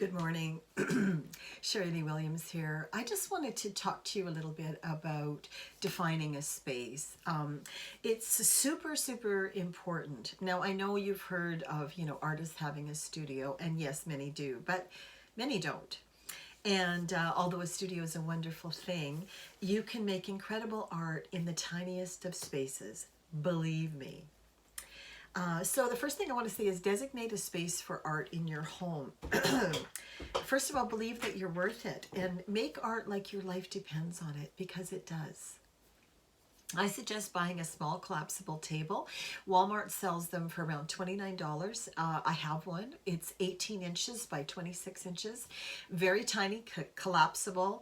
Good morning. Sherry Lee Williams here. I just wanted to talk to you a little bit about defining a space. It's super important. Now, I know you've heard of, artists having a studio, and yes, many do, but many don't. And although a studio is a wonderful thing, you can make incredible art in the tiniest of spaces. Believe me. So the first thing I want to say is designate a space for art in your home. First of all, believe that you're worth it and make art like your life depends on it, because it does. I suggest buying a small collapsible table. Walmart sells them for around $29. I have one. It's 18 inches by 26 inches. Very tiny, collapsible.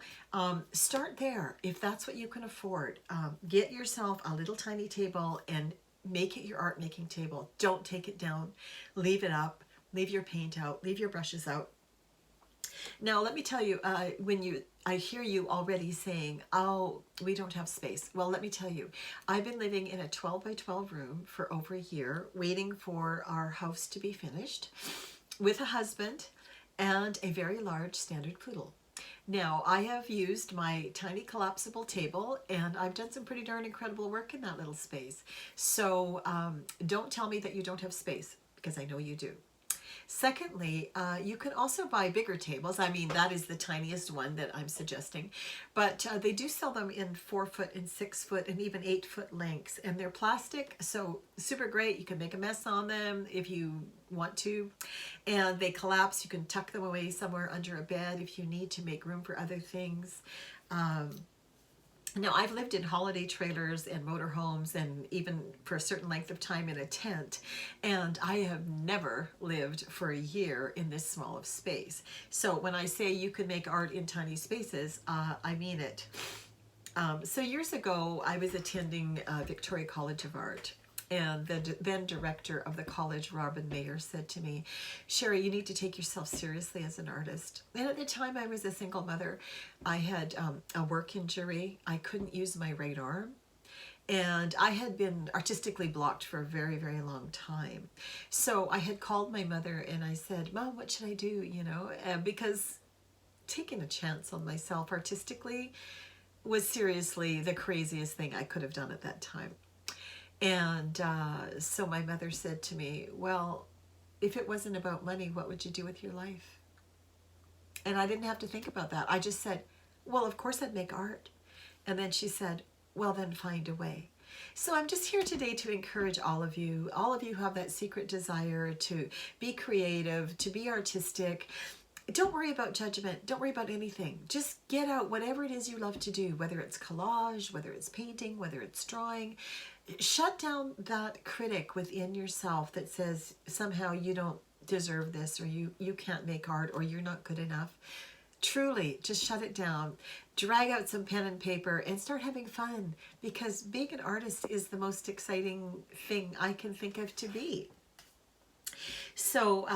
Start there if that's what you can afford. Get yourself a little tiny table and make it your art making table. Don't take it down. Leave it up. Leave your paint out. Leave your brushes out. Now, let me tell you, I hear you already saying, oh, we don't have space. Well, let me tell you, I've been living in a 12 by 12 room for over a year, waiting for our house to be finished, with a husband and a very large standard poodle. Now, I have used my tiny collapsible table, and I've done some pretty darn incredible work in that little space. So don't tell me that you don't have space, because I know you do. Secondly, you can also buy bigger tables. I mean, that is the tiniest one that I'm suggesting, but they do sell them in 4-foot and 6-foot and even 8-foot lengths, and they're plastic, so super great. You can make a mess on them if you want to, and they collapse. You can tuck them away somewhere under a bed if you need to make room for other things. Now, I've lived in holiday trailers and motorhomes, and even for a certain length of time in a tent, and I have never lived for a year in this small of space. So when I say you can make art in tiny spaces, I mean it. So years ago, I was attending Victoria College of Art, and the then director of the college, Robin Mayer, said to me, Sherry, you need to take yourself seriously as an artist. And at the time, I was a single mother. I had a work injury. I couldn't use my right arm. And I had been artistically blocked for a very long time. So I had called my mother and I said, Mom, what should I do? Because taking a chance on myself artistically was seriously the craziest thing I could have done at that time. And so my mother said to me, well, if it wasn't about money, what would you do with your life? And I didn't have to think about that. I just said, well, of course I'd make art. And then she said, well, then find a way. So I'm just here today to encourage all of you who have that secret desire to be creative, to be artistic. Don't worry about judgment. Don't worry about anything. Just get out whatever it is you love to do, whether it's collage, whether it's painting, whether it's drawing. Shut down that critic within yourself that says somehow you don't deserve this, or you can't make art, or you're not good enough. Truly, just shut it down. Drag out some pen and paper and start having fun, because being an artist is the most exciting thing I can think of to be. So,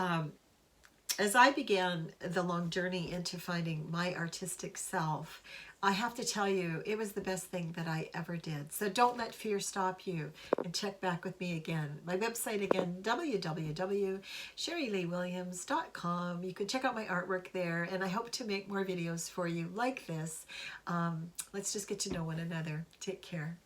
as I began the long journey into finding my artistic self, I have to tell you, it was the best thing that I ever did. So don't let fear stop you, and check back with me again. My website again, www.sherryleewilliams.com. You can check out my artwork there, and I hope to make more videos for you like this. Let's just get to know one another. Take care.